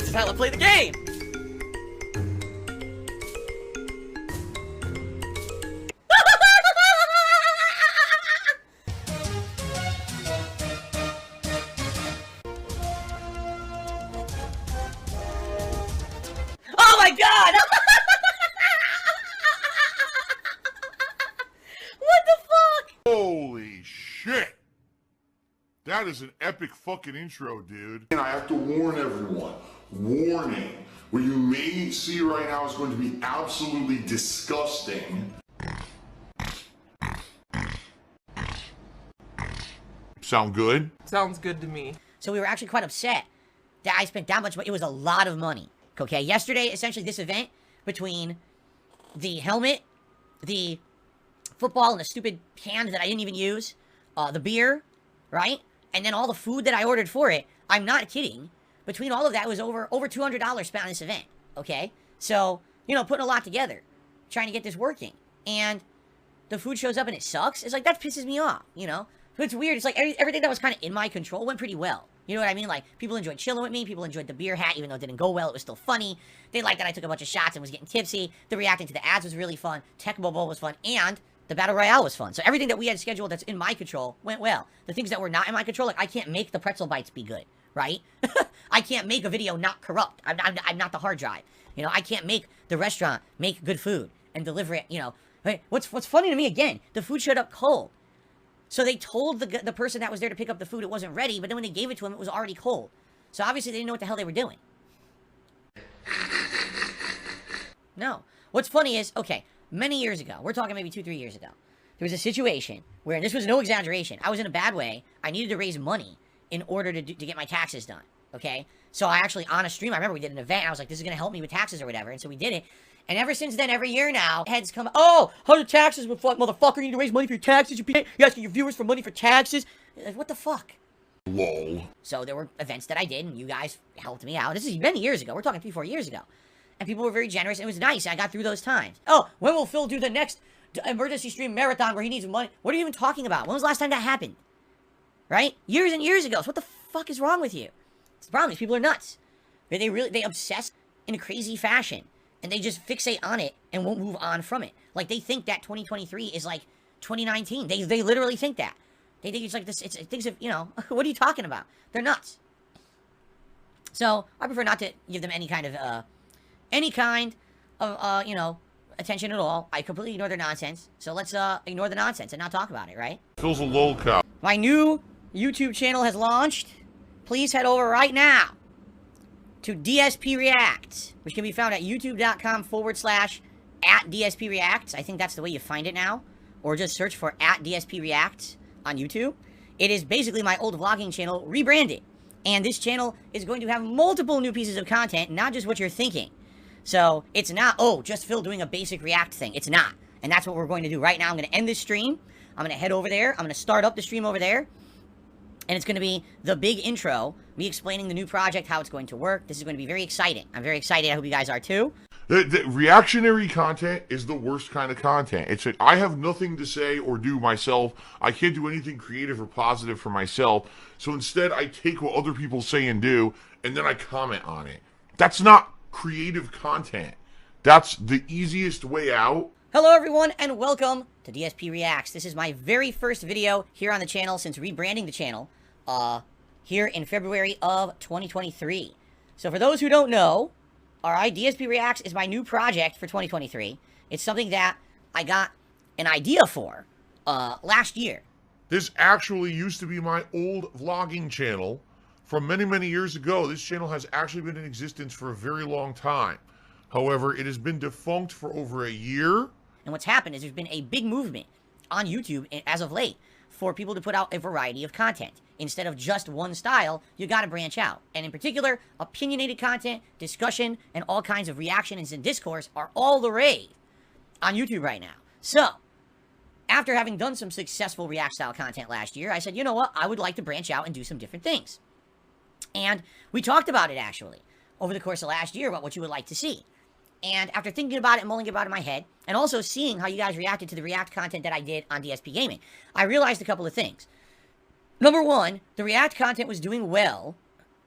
is how I play the game! Oh my god! What the fuck? Holy shit! That is an epic fucking intro, dude. And I have to warn everyone. Warning. What you may see right now is going to be absolutely disgusting. Sound good? Sounds good to me. So we were actually quite upset that I spent that much money. It was a lot of money. Okay, yesterday, essentially this event between the helmet, the football, and the stupid hand that I didn't even use, the beer, right? And then all the food that I ordered for it, I'm not kidding. Between all of that, it was over $200 spent on this event, okay? So, you know, putting a lot together, trying to get this working. And the food shows up and it sucks. It's like, that pisses me off, you know? So it's weird. It's like everything that was kind of in my control went pretty well. You know what I mean? Like, people enjoyed chilling with me. People enjoyed the beer hat, even though it didn't go well. It was still funny. They liked that I took a bunch of shots and was getting tipsy. The reacting to the ads was really fun. Tecmo Bowl was fun. And the Battle Royale was fun. So everything that we had scheduled that's in my control went well. The things that were not in my control, like, I can't make the pretzel bites be good, right? I can't make a video not corrupt. I'm not the hard drive. You know, I can't make the restaurant make good food and deliver it, you know. What's funny to me, again, the food showed up cold. So they told the person that was there to pick up the food it wasn't ready, but then when they gave it to him, it was already cold. So obviously they didn't know what the hell they were doing. No. What's funny is, okay, many years ago, we're talking maybe 2-3 years ago, there was a situation where, and this was no exaggeration, I was in a bad way. I needed to raise money in order to get my taxes done, okay? So I actually, on a stream, I remember we did an event, and I was like, this is going to help me with taxes or whatever, and so we did it. And ever since then, every year now, heads come, oh, how do taxes, motherfucker, you need to raise money for your taxes, you're asking your viewers for money for taxes. What the fuck? Lol. So there were events that I did, and you guys helped me out. This is many years ago. We're talking 3-4 years ago. And people were very generous, and it was nice. I got through those times. Oh, when will Phil do the next emergency stream marathon where he needs money? What are you even talking about? When was the last time that happened? Right? Years and years ago. So what the fuck is wrong with you? The problem is people are nuts. They obsess in a crazy fashion. And they just fixate on it and won't move on from it. Like, they think that 2023 is like 2019. They literally think that. They think it's like this, it's things of, you know, what are you talking about? They're nuts. So, I prefer not to give them any kind of, you know, attention at all. I completely ignore their nonsense. So let's, ignore the nonsense and not talk about it, right? Phil's a lol cow. My new YouTube channel has launched. Please head over right now to DsP Reacts, which can be found at youtube.com/@DsP Reacts. I think that's the way you find it now. Or just search for @DsP Reacts on YouTube. It is basically my old vlogging channel rebranded. And this channel is going to have multiple new pieces of content, not just what you're thinking. So, it's not, oh, just Phil doing a basic React thing. It's not. And that's what we're going to do right now. I'm going to end this stream. I'm going to head over there. I'm going to start up the stream over there. And it's going to be the big intro, me explaining the new project, how it's going to work. This is going to be very exciting. I'm very excited. I hope you guys are too. The reactionary content is the worst kind of content. It's like, I have nothing to say or do myself. I can't do anything creative or positive for myself. So instead, I take what other people say and do, and then I comment on it. That's not creative content. That's the easiest way out. Hello everyone, and welcome to DsP Reacts. This is my very first video here on the channel since rebranding the channel. Here in February of 2023. So for those who don't know, alright, DsP Reacts is my new project for 2023. It's something that I got an idea for, last year. This actually used to be my old vlogging channel from many, many years ago. This channel has actually been in existence for a very long time. However, it has been defunct for over a year. And what's happened is there's been a big movement on YouTube as of late for people to put out a variety of content. Instead of just one style, you gotta branch out. And in particular, opinionated content, discussion, and all kinds of reactions and discourse are all the rage on YouTube right now. So, after having done some successful React style content last year, I said, you know what, I would like to branch out and do some different things. And we talked about it actually, over the course of last year, about what you would like to see. And after thinking about it and mulling about it in my head, and also seeing how you guys reacted to the React content that I did on DsP Gaming, I realized a couple of things. Number one, the React content was doing well,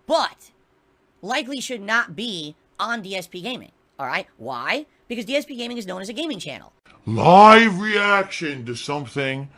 but likely should not be on DSP Gaming. All right? Why? Because DSP Gaming is known as a gaming channel. Live reaction to something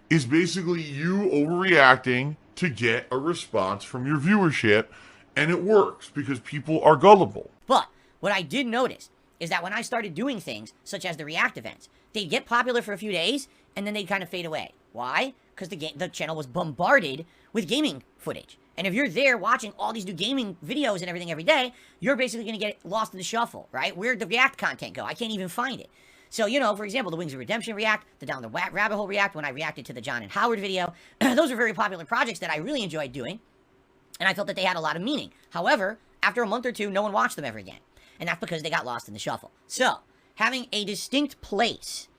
is basically you overreacting to get a response from your viewership, and it works because people are gullible. But what I did notice is that when I started doing things, such as the React events, they'd get popular for a few days, and then they'd kind of fade away. Why? Because the channel was bombarded with gaming footage. And if you're there watching all these new gaming videos and everything every day, you're basically going to get lost in the shuffle, right? Where'd the React content go? I can't even find it. So, you know, for example, the Wings of Redemption React, the Down the Rabbit Hole React, when I reacted to the John and Howard video, those are very popular projects that I really enjoyed doing, and I felt that they had a lot of meaning. However, after a month or two, no one watched them ever again, and that's because they got lost in the shuffle. So, having a distinct place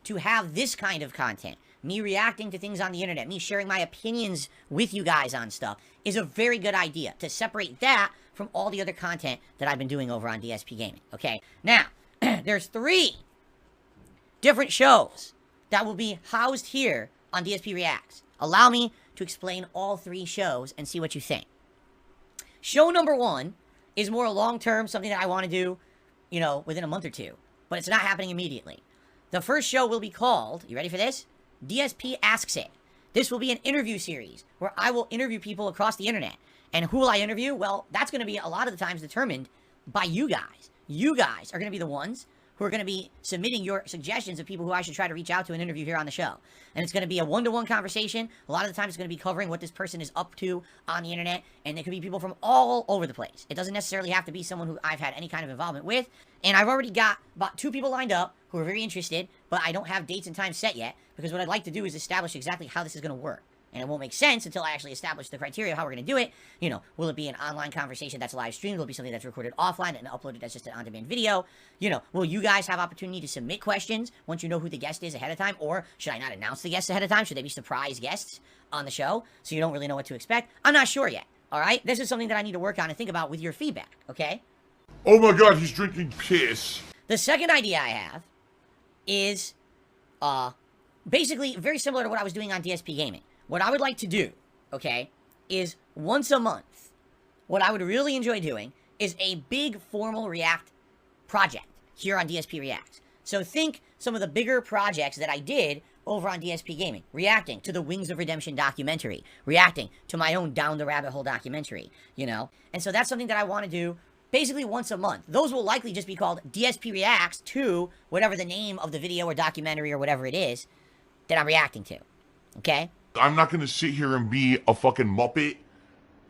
to have this kind of content, me reacting to things on the internet, me sharing my opinions with you guys on stuff, is a very good idea to separate that from all the other content that I've been doing over on DSP Gaming, okay? Now, there's 3 different shows that will be housed here on DSP Reacts. Allow me to explain all 3 shows and see what you think. Show number 1 is more long-term, something that I want to do, you know, within a month or two, but it's not happening immediately. The first show will be called, you ready for this? DSP Asks It. This will be an interview series where I will interview people across the internet. And who will I interview? Well, that's going to be a lot of the times determined by you guys. You guys are going to be the ones who are going to be submitting your suggestions of people who I should try to reach out to and interview here on the show. And it's going to be a one-to-one conversation. A lot of the time it's going to be covering what this person is up to on the internet. And there could be people from all over the place. It doesn't necessarily have to be someone who I've had any kind of involvement with. And I've already got about 2 people lined up who are very interested, but I don't have dates and times set yet, because what I'd like to do is establish exactly how this is going to work. And it won't make sense until I actually establish the criteria of how we're going to do it. You know, will it be an online conversation that's live streamed? Will it be something that's recorded offline and uploaded as just an on-demand video? You know, will you guys have opportunity to submit questions once you know who the guest is ahead of time? Or should I not announce the guests ahead of time? Should they be surprise guests on the show so you don't really know what to expect? I'm not sure yet, all right? This is something that I need to work on and think about with your feedback, okay? Oh my god, he's drinking piss. The second idea I have is basically very similar to what I was doing on DSP Gaming. What I would like to do, okay, is once a month, what I would really enjoy doing is a big formal React project here on DSP Reacts. So think some of the bigger projects that I did over on DSP Gaming, reacting to the Wings of Redemption documentary, reacting to my own Down the Rabbit Hole documentary, you know? And so that's something that I want to do basically once a month. Those will likely just be called DSP Reacts to whatever the name of the video or documentary or whatever it is that I'm reacting to, okay? I'm not going to sit here and be a fucking Muppet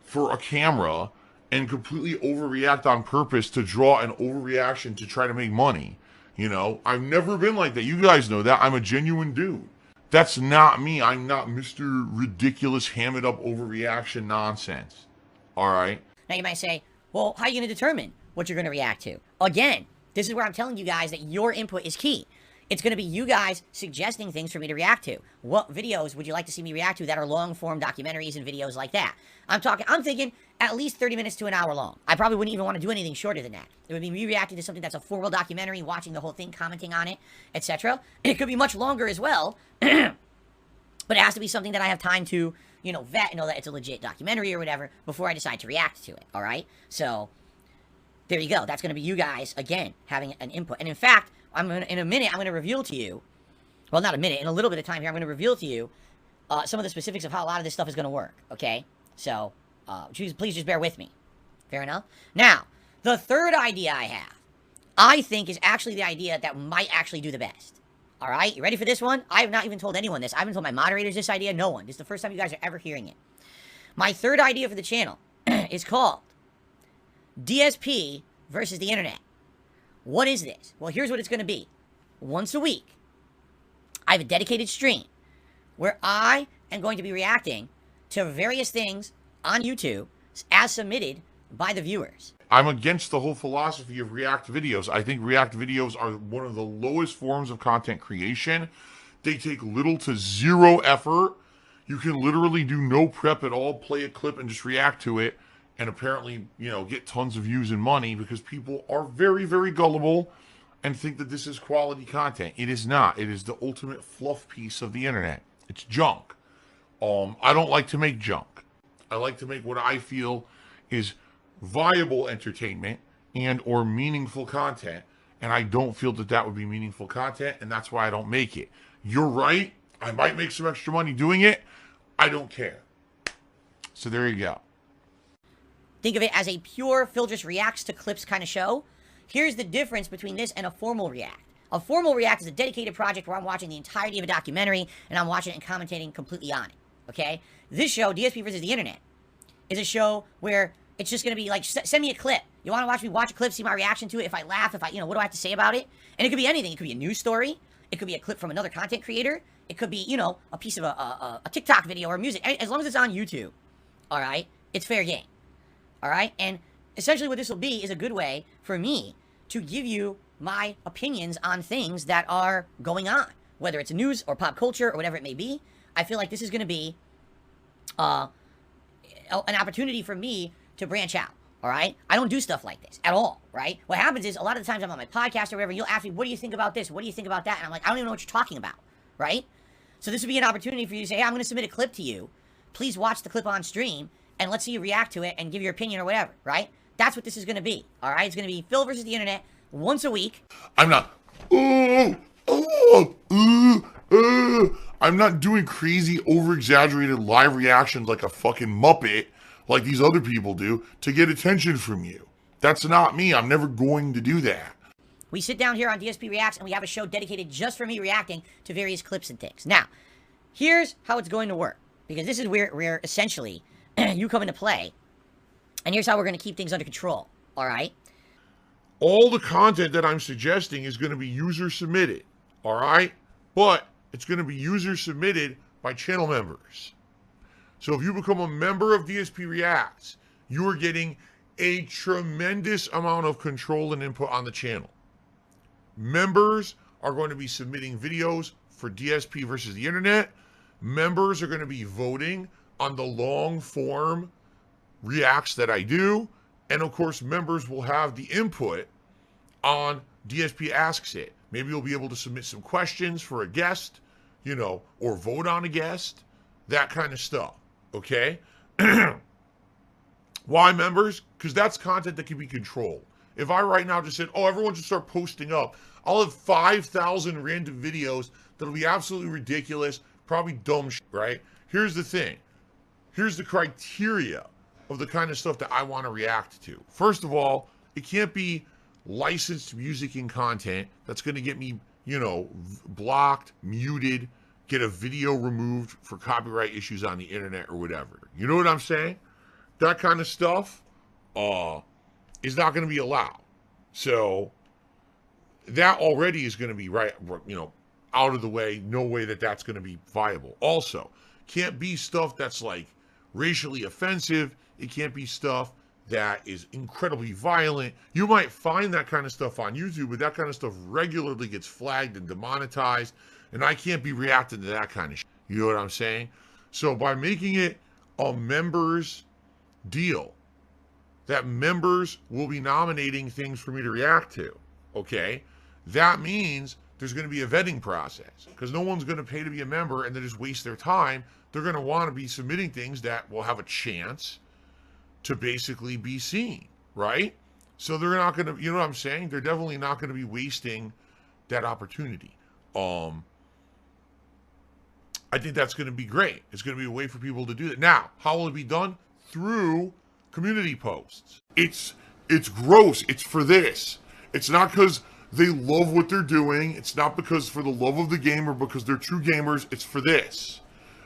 for a camera and completely overreact on purpose to draw an overreaction to try to make money. You know, I've never been like that. You guys know that. I'm a genuine dude. That's not me. I'm not Mr. Ridiculous, ham it up overreaction nonsense. All right? Now you might say, well, how are you going to determine what you're going to react to? Again, this is where I'm telling you guys that your input is key. It's going to be you guys suggesting things for me to react to. What videos would you like to see me react to that are long-form documentaries and videos like that? I'm thinking at least 30 minutes to an hour long. I probably wouldn't even want to do anything shorter than that. It would be me reacting to something that's a formal documentary, watching the whole thing, commenting on it, etc. It could be much longer as well, but it has to be something that I have time to, you know, vet and know that it's a legit documentary or whatever before I decide to react to it, all right? So, there you go. That's going to be you guys, again, having an input. And in fact, in a minute, I'm going to reveal to you, well, not a minute, in a little bit of time here, I'm going to reveal to you some of the specifics of how a lot of this stuff is going to work, okay? So, please just bear with me. Fair enough? Now, the third idea I have, I think is actually the idea that might actually do the best. All right? You ready for this one? I have not even told anyone this. I haven't told my moderators this idea. No one. This is the first time you guys are ever hearing it. My third idea for the channel is called DSP versus the Internet. What is this? Well, here's what it's going to be. Once a week, I have a dedicated stream where I am going to be reacting to various things on YouTube as submitted by the viewers. I'm against the whole philosophy of React videos. I think React videos are one of the lowest forms of content creation. They take little to zero effort. You can literally do no prep at all, play a clip and just react to it, and apparently, you know, get tons of views and money because people are very, very gullible and think that this is quality content. It is not. It is the ultimate fluff piece of the internet. It's junk. I don't like to make junk. I like to make what I feel is viable entertainment and or meaningful content, and I don't feel that that would be meaningful content, and that's why I don't make it. You're right. I might make some extra money doing it. I don't care. So there you go. Think of it as a pure Phil just reacts to clips kind of show. Here's the difference between this and a formal react. A formal react is a dedicated project where I'm watching the entirety of a documentary and I'm watching it and commentating completely on it. Okay? This show, DsP versus the Internet, is a show where it's just going to be like, send me a clip. You want to watch me watch a clip, see my reaction to it, if I laugh, if I, what do I have to say about it? And it could be anything. It could be a news story. It could be a clip from another content creator. It could be, a piece of a TikTok video or music. As long as it's on YouTube, all right, it's fair game, all right? And essentially what this will be is a good way for me to give you my opinions on things that are going on, whether it's news or pop culture or whatever it may be. I feel like this is going to be an opportunity for me to branch out, all right? I don't do stuff like this at all, right? What happens is a lot of the times I'm on my podcast or whatever, you'll ask me, what do you think about this? What do you think about that? And I'm like, I don't even know what you're talking about, right? So this would be an opportunity for you to say, hey, I'm going to submit a clip to you. Please watch the clip on stream, and let's see you react to it and give your opinion or whatever, right? That's what this is going to be, all right? It's going to be Phil versus the Internet once a week. I'm not, I'm not doing crazy, over-exaggerated live reactions like a fucking Muppet, like these other people do, to get attention from you. That's not me. I'm never going to do that. We sit down here on DsP Reacts, and we have a show dedicated just for me reacting to various clips and things. Now, here's how it's going to work, because this is where essentially you come into play, and here's how we're going to keep things under control, all right? All the content that I'm suggesting is going to be user-submitted, all right? But it's going to be user-submitted by channel members. So if you become a member of DsP Reacts, you are getting a tremendous amount of control and input on the channel. Members are going to be submitting videos for DsP versus the Internet. Members are going to be voting on the long-form reacts that I do. And of course, members will have the input on DsP Asks It. Maybe you'll be able to submit some questions for a guest, or vote on a guest, that kind of stuff, okay? Why members? Because that's content that can be controlled. If I right now just said, oh, everyone should start posting up, I'll have 5,000 random videos that'll be absolutely ridiculous, probably dumb shit, right? Here's the thing. Here's the criteria of the kind of stuff that I want to react to. First of all, it can't be licensed music and content that's going to get me, blocked, muted, get a video removed for copyright issues on the internet or whatever. You know what I'm saying? That kind of stuff is not going to be allowed. So that already is going to be out of the way. No way that that's going to be viable. Also, can't be stuff that's like racially offensive. It can't be stuff that is incredibly violent. You might find that kind of stuff on YouTube, but that kind of stuff regularly gets flagged and demonetized, and I can't be reacting to that kind of shit. You know what I'm saying? So by making it a members deal, that members will be nominating things for me to react to, okay? That means there's going to be a vetting process, because no one's going to pay to be a member and then just waste their time. They're going to want to be submitting things that will have a chance to basically be seen, right? So they're not going to, you know what I'm saying? They're definitely not going to be wasting that opportunity. I think that's going to be great. It's going to be a way for people to do that. Now, how will it be done? Through community posts. It's gross. It's for this. It's not because they love what they're doing. It's not because for the love of the game or because they're true gamers. It's for this.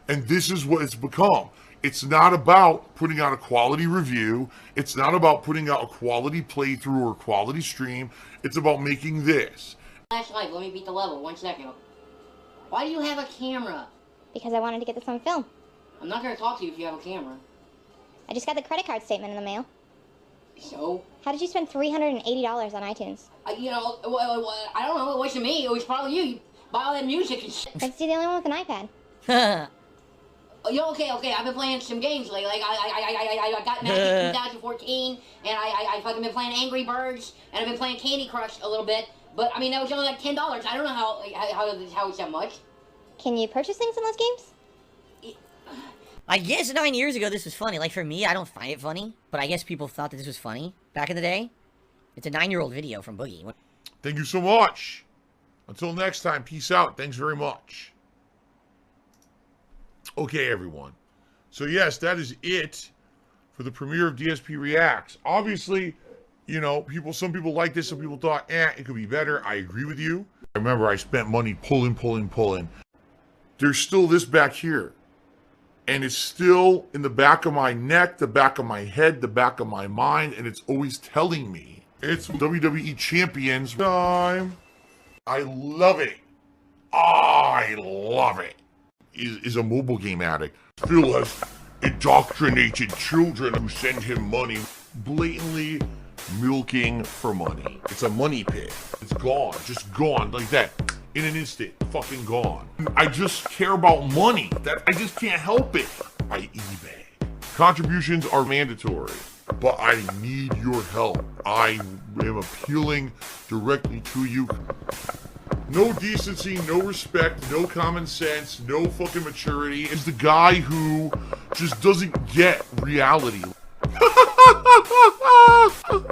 And this is what it's become. It's not about putting out a quality review. It's not about putting out a quality playthrough or quality stream. It's about making this. Flashlight, let me beat the level. 1 second. Why do you have a camera? Because I wanted to get this on film. I'm not going to talk to you if you have a camera. I just got the credit card statement in the mail. So? How did you spend $380 on iTunes? I don't know. It wasn't me. It was probably you. You buy all that music and shit. Because you're the only one with an iPad. Okay. I've been playing some games lately. Like, I got Magic 2014, and I fucking been playing Angry Birds, and I've been playing Candy Crush a little bit. But, I mean, that was only like $10. I don't know how it's that much. Can you purchase things in those games? I guess 9 years ago this was funny. Like, for me, I don't find it funny, but I guess people thought that this was funny back in the day. It's a 9-year-old video from Boogie. Thank you so much. Until next time, peace out. Thanks very much. Okay, everyone. So, yes, that is it for the premiere of DSP Reacts. Obviously, you know, some people like this, some people thought, it could be better. I agree with you. I remember I spent money pulling. There's still this back here. And it's still in the back of my neck, the back of my head, the back of my mind, and it's always telling me it's WWE Champions time. I love it. I love it. Is a mobile game addict. Still has indoctrinated children who send him money, blatantly milking for money. It's a money pit. It's gone, just gone like that. In an instant, fucking gone. I just care about money. I just can't help it. I eBay. Contributions are mandatory, but I need your help. I am appealing directly to you. No decency, no respect, no common sense, no fucking maturity. It's the guy who just doesn't get reality.